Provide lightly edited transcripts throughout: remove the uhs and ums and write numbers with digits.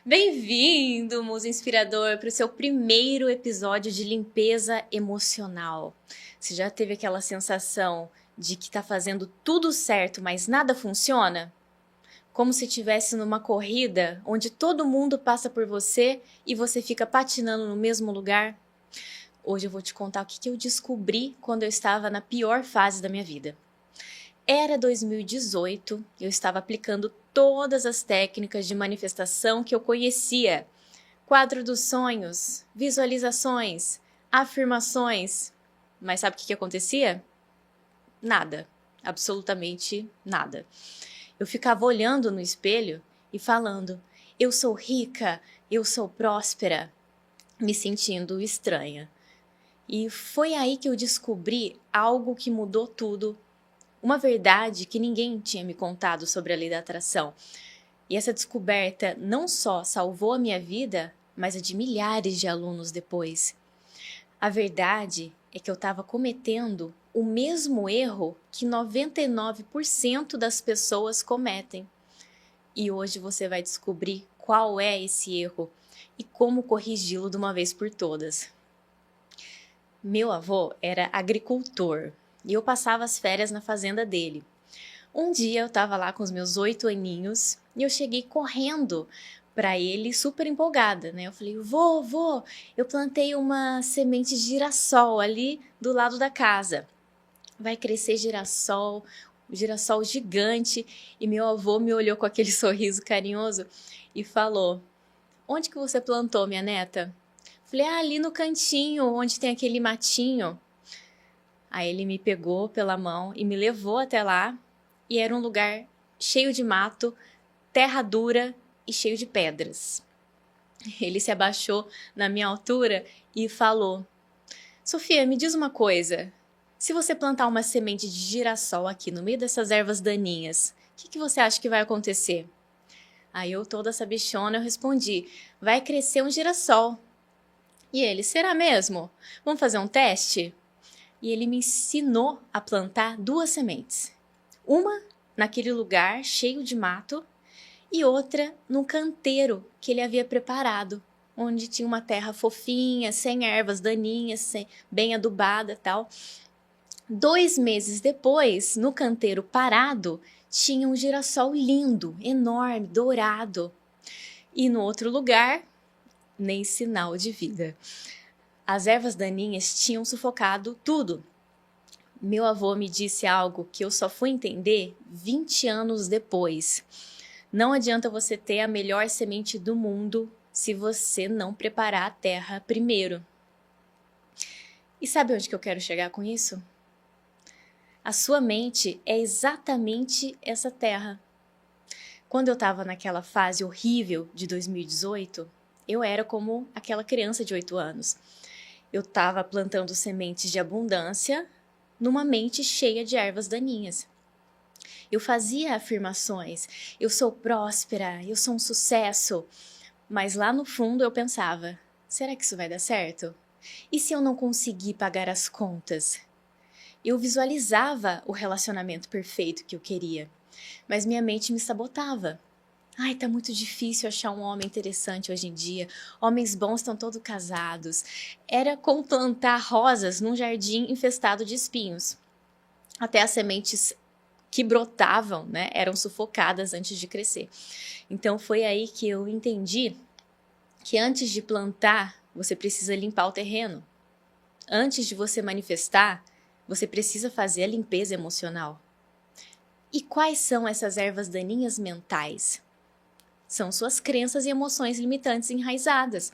Bem-vindo, Musa Inspirador, para o seu primeiro episódio de limpeza emocional. Você já teve aquela sensação de que está fazendo tudo certo, mas nada funciona? Como se estivesse numa corrida onde todo mundo passa por você e você fica patinando no mesmo lugar? Hoje eu vou te contar o que eu descobri quando eu estava na pior fase da minha vida. Era 2018, eu estava aplicando todas as técnicas de manifestação que eu conhecia. Quadro dos sonhos, visualizações, afirmações. Mas sabe o que acontecia? Nada. Absolutamente nada. Eu ficava olhando no espelho e falando: eu sou rica, eu sou próspera, me sentindo estranha. E foi aí que eu descobri algo que mudou tudo. Uma verdade que ninguém tinha me contado sobre a lei da atração. E essa descoberta não só salvou a minha vida, mas a de milhares de alunos depois. A verdade é que eu estava cometendo o mesmo erro que 99% das pessoas cometem. E hoje você vai descobrir qual é esse erro e como corrigi-lo de uma vez por todas. Meu avô era agricultor. E eu passava as férias na fazenda dele. Um dia eu estava lá com os meus 8 aninhos e eu cheguei correndo para ele super empolgada, né? Eu falei: vô, eu plantei uma semente de girassol ali do lado da casa. Vai crescer girassol, um girassol gigante. E meu avô me olhou com aquele sorriso carinhoso e falou: onde que você plantou, minha neta? Falei: ali no cantinho, onde tem aquele matinho. Aí ele me pegou pela mão e me levou até lá, e era um lugar cheio de mato, terra dura e cheio de pedras. Ele se abaixou na minha altura e falou: Sofia, me diz uma coisa, se você plantar uma semente de girassol aqui no meio dessas ervas daninhas, o que você acha que vai acontecer? Aí eu, toda sabichona, eu respondi: vai crescer um girassol. E ele: será mesmo? Vamos fazer um teste? E ele me ensinou a plantar 2 sementes. Uma naquele lugar cheio de mato e outra no canteiro que ele havia preparado, onde tinha uma terra fofinha, sem ervas daninhas, bem adubada e tal. 2 meses depois, no canteiro parado, tinha um girassol lindo, enorme, dourado. E no outro lugar, nem sinal de vida. As ervas daninhas tinham sufocado tudo. Meu avô me disse algo que eu só fui entender 20 anos depois. Não adianta você ter a melhor semente do mundo se você não preparar a terra primeiro. E sabe onde que eu quero chegar com isso? A sua mente é exatamente essa terra. Quando eu estava naquela fase horrível de 2018, eu era como aquela criança de 8 anos. Eu estava plantando sementes de abundância numa mente cheia de ervas daninhas. Eu fazia afirmações: eu sou próspera, eu sou um sucesso. Mas lá no fundo eu pensava: será que isso vai dar certo? E se eu não conseguir pagar as contas? Eu visualizava o relacionamento perfeito que eu queria, mas minha mente me sabotava. Ai, tá muito difícil achar um homem interessante hoje em dia. Homens bons estão todos casados. Era como plantar rosas num jardim infestado de espinhos. Até as sementes que brotavam, né, eram sufocadas antes de crescer. Então foi aí que eu entendi que antes de plantar, você precisa limpar o terreno. Antes de você manifestar, você precisa fazer a limpeza emocional. E quais são essas ervas daninhas mentais? São suas crenças e emoções limitantes enraizadas.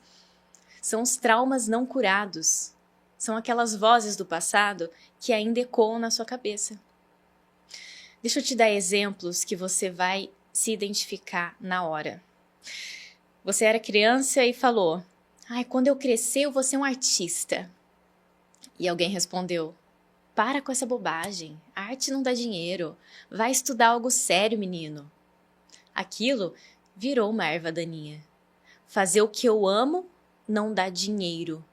São os traumas não curados. São aquelas vozes do passado que ainda ecoam na sua cabeça. Deixa eu te dar exemplos que você vai se identificar na hora. Você era criança e falou: ai, quando eu crescer eu vou ser um artista. E alguém respondeu: para com essa bobagem, a arte não dá dinheiro. Vai estudar algo sério, menino. Aquilo virou uma erva daninha. Fazer o que eu amo não dá dinheiro.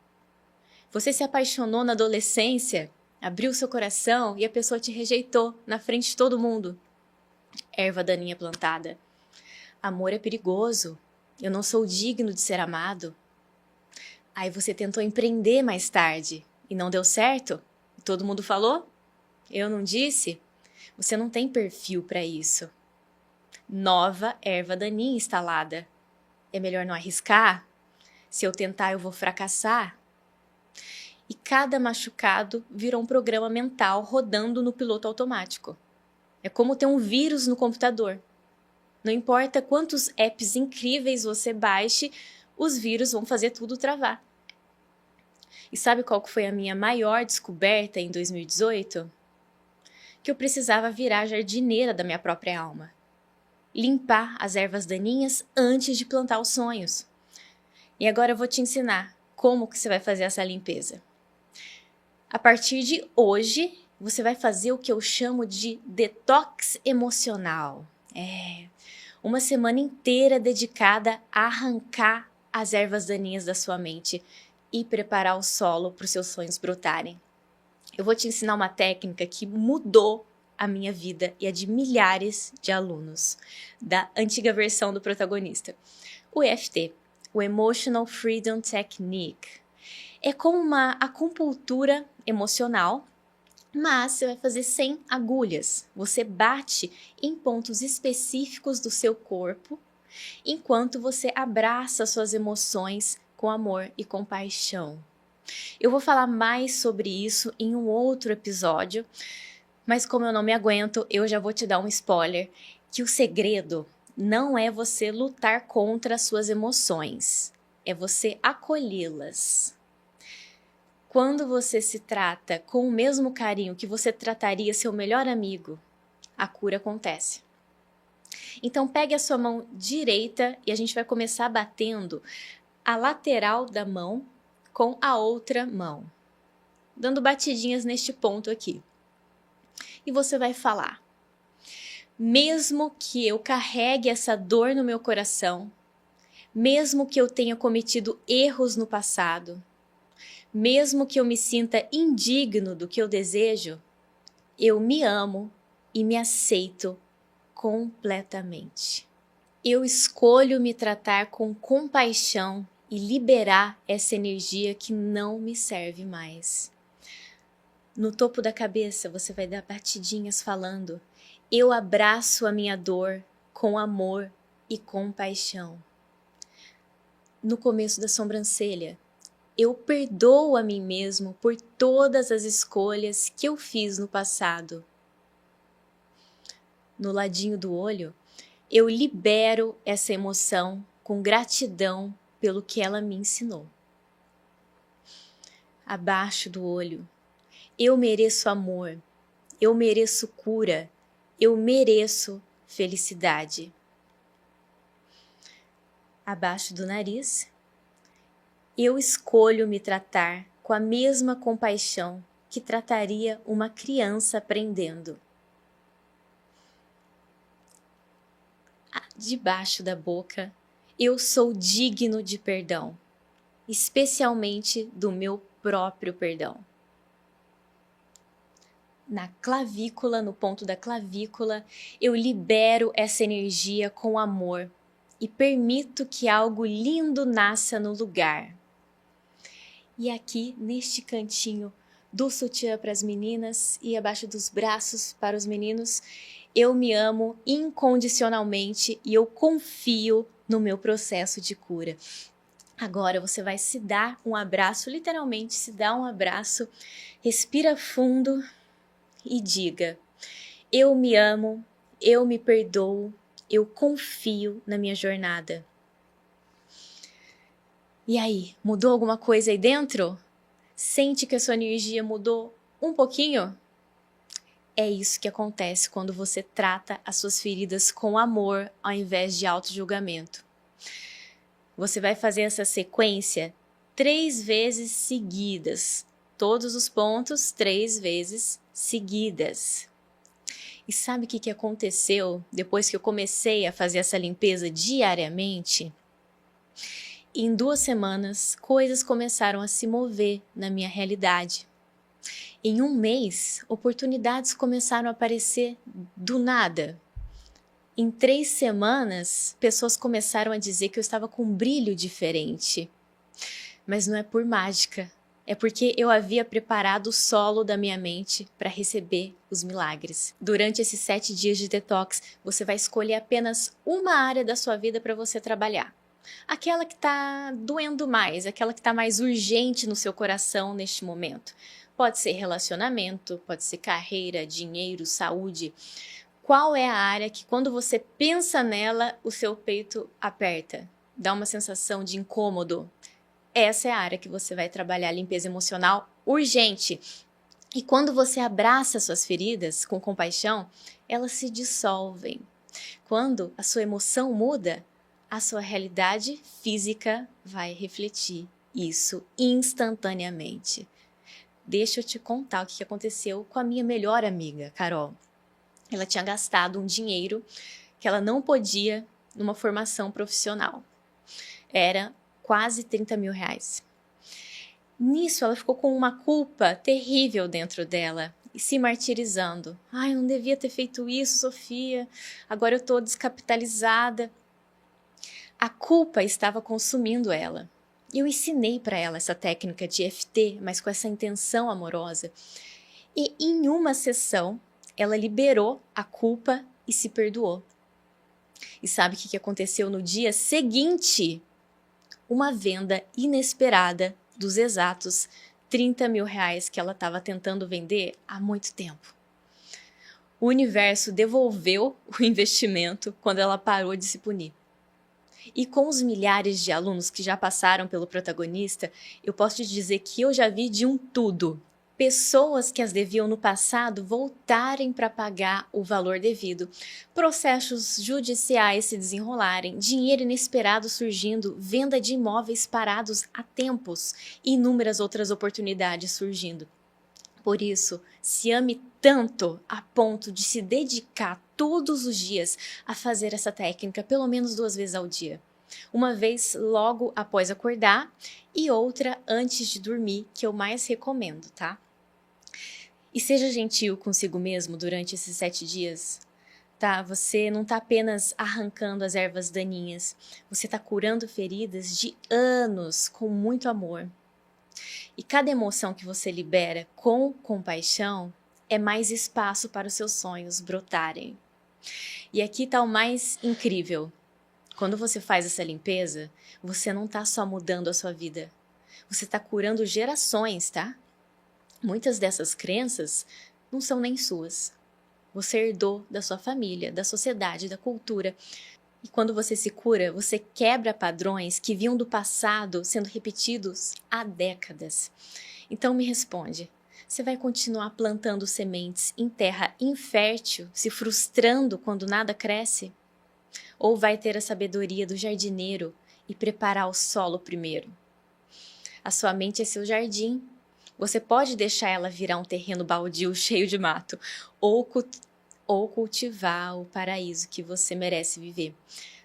Você se apaixonou na adolescência, abriu seu coração e a pessoa te rejeitou na frente de todo mundo. Erva daninha plantada. Amor é perigoso. Eu não sou digno de ser amado. Aí você tentou empreender mais tarde e não deu certo? Todo mundo falou? Eu não disse? Você não tem perfil para isso. Nova erva daninha instalada. É melhor não arriscar? Se eu tentar, eu vou fracassar? E cada machucado virou um programa mental rodando no piloto automático. É como ter um vírus no computador. Não importa quantos apps incríveis você baixe, os vírus vão fazer tudo travar. E sabe qual foi a minha maior descoberta em 2018? Que eu precisava virar jardineira da minha própria alma. Limpar as ervas daninhas antes de plantar os sonhos. E agora eu vou te ensinar como que você vai fazer essa limpeza. A partir de hoje, você vai fazer o que eu chamo de detox emocional. Uma semana inteira dedicada a arrancar as ervas daninhas da sua mente e preparar o solo para os seus sonhos brotarem. Eu vou te ensinar uma técnica que mudou a minha vida e a de milhares de alunos da antiga versão do protagonista. O EFT, o Emotional Freedom Technique. É como uma acupuntura emocional, mas você vai fazer sem agulhas. Você bate em pontos específicos do seu corpo, enquanto você abraça suas emoções com amor e compaixão. Eu vou falar mais sobre isso em um outro episódio, mas como eu não me aguento, eu já vou te dar um spoiler, que o segredo não é você lutar contra as suas emoções, é você acolhê-las. Quando você se trata com o mesmo carinho que você trataria seu melhor amigo, a cura acontece. Então pegue a sua mão direita e a gente vai começar batendo a lateral da mão com a outra mão, dando batidinhas neste ponto aqui. E você vai falar: mesmo que eu carregue essa dor no meu coração, mesmo que eu tenha cometido erros no passado, mesmo que eu me sinta indigno do que eu desejo, eu me amo e me aceito completamente. Eu escolho me tratar com compaixão e liberar essa energia que não me serve mais. No topo da cabeça você vai dar batidinhas falando: eu abraço a minha dor com amor e compaixão. No começo da sobrancelha, eu perdoo a mim mesmo por todas as escolhas que eu fiz no passado. No ladinho do olho, eu libero essa emoção com gratidão pelo que ela me ensinou. Abaixo do olho, eu mereço amor, eu mereço cura, eu mereço felicidade. Abaixo do nariz, eu escolho me tratar com a mesma compaixão que trataria uma criança aprendendo. Debaixo da boca, eu sou digno de perdão, especialmente do meu próprio perdão. Na clavícula, no ponto da clavícula, eu libero essa energia com amor e permito que algo lindo nasça no lugar. E aqui, neste cantinho do sutiã para as meninas e abaixo dos braços para os meninos, eu me amo incondicionalmente e eu confio no meu processo de cura. Agora você vai se dar um abraço, literalmente se dá um abraço, respira fundo e diga: eu me amo, eu me perdoo, eu confio na minha jornada. E aí, mudou alguma coisa aí dentro? Sente que a sua energia mudou um pouquinho? É isso que acontece quando você trata as suas feridas com amor ao invés de auto-julgamento. Você vai fazer essa sequência 3 vezes seguidas. Todos os pontos 3 vezes seguidas. E sabe o que aconteceu depois que eu comecei a fazer essa limpeza diariamente? Em 2 semanas, coisas começaram a se mover na minha realidade. Em 1 mês, oportunidades começaram a aparecer do nada. Em 3 semanas, pessoas começaram a dizer que eu estava com um brilho diferente. Mas não é por mágica, é porque eu havia preparado o solo da minha mente para receber os milagres. Durante esses 7 dias de detox, você vai escolher apenas uma área da sua vida para você trabalhar. Aquela que está doendo mais, aquela que está mais urgente no seu coração neste momento. Pode ser relacionamento, pode ser carreira, dinheiro, saúde. Qual é a área que quando você pensa nela, o seu peito aperta? Dá uma sensação de incômodo? Essa é a área que você vai trabalhar limpeza emocional urgente. E quando você abraça suas feridas com compaixão, elas se dissolvem. Quando a sua emoção muda, a sua realidade física vai refletir isso instantaneamente. Deixa eu te contar o que aconteceu com a minha melhor amiga, Carol. Ela tinha gastado um dinheiro que ela não podia numa formação profissional. Era quase 30 mil reais. Nisso, ela ficou com uma culpa terrível dentro dela e se martirizando. Ai, eu não devia ter feito isso, Sofia. Agora eu tô descapitalizada. A culpa estava consumindo ela. Eu ensinei para ela essa técnica de EFT, mas com essa intenção amorosa. E em uma sessão, ela liberou a culpa e se perdoou. E sabe o que aconteceu no dia seguinte? Uma venda inesperada dos exatos 30 mil reais que ela estava tentando vender há muito tempo. O universo devolveu o investimento quando ela parou de se punir. E com os milhares de alunos que já passaram pelo protagonista, eu posso te dizer que eu já vi de um tudo. Pessoas que as deviam no passado voltarem para pagar o valor devido, processos judiciais se desenrolarem, dinheiro inesperado surgindo, venda de imóveis parados há tempos e inúmeras outras oportunidades surgindo. Por isso, se ame tanto a ponto de se dedicar todos os dias a fazer essa técnica pelo menos 2 vezes ao dia. Uma vez logo após acordar e outra antes de dormir, que eu mais recomendo, tá? E seja gentil consigo mesmo durante esses 7 dias, tá? Você não tá apenas arrancando as ervas daninhas, você tá curando feridas de anos com muito amor. E cada emoção que você libera com compaixão é mais espaço para os seus sonhos brotarem. E aqui tá o mais incrível. Quando você faz essa limpeza, você não tá só mudando a sua vida, você tá curando gerações, tá? Muitas dessas crenças não são nem suas. Você herdou da sua família, da sociedade, da cultura. E quando você se cura, você quebra padrões que vinham do passado sendo repetidos há décadas. Então me responde, você vai continuar plantando sementes em terra infértil, se frustrando quando nada cresce? Ou vai ter a sabedoria do jardineiro e preparar o solo primeiro? A sua mente é seu jardim. Você pode deixar ela virar um terreno baldio cheio de mato, ou cultivar o paraíso que você merece viver.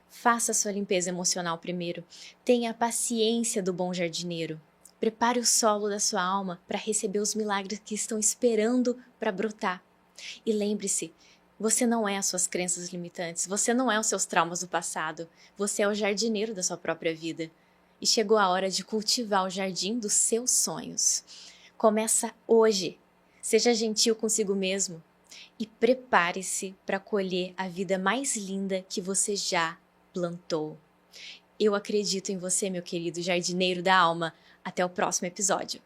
Faça a sua limpeza emocional primeiro. Tenha a paciência do bom jardineiro. Prepare o solo da sua alma para receber os milagres que estão esperando para brotar. E lembre-se, você não é as suas crenças limitantes, você não é os seus traumas do passado, você é o jardineiro da sua própria vida. E chegou a hora de cultivar o jardim dos seus sonhos. Começa hoje. Seja gentil consigo mesmo e prepare-se para colher a vida mais linda que você já plantou. Eu acredito em você, meu querido jardineiro da alma. Até o próximo episódio.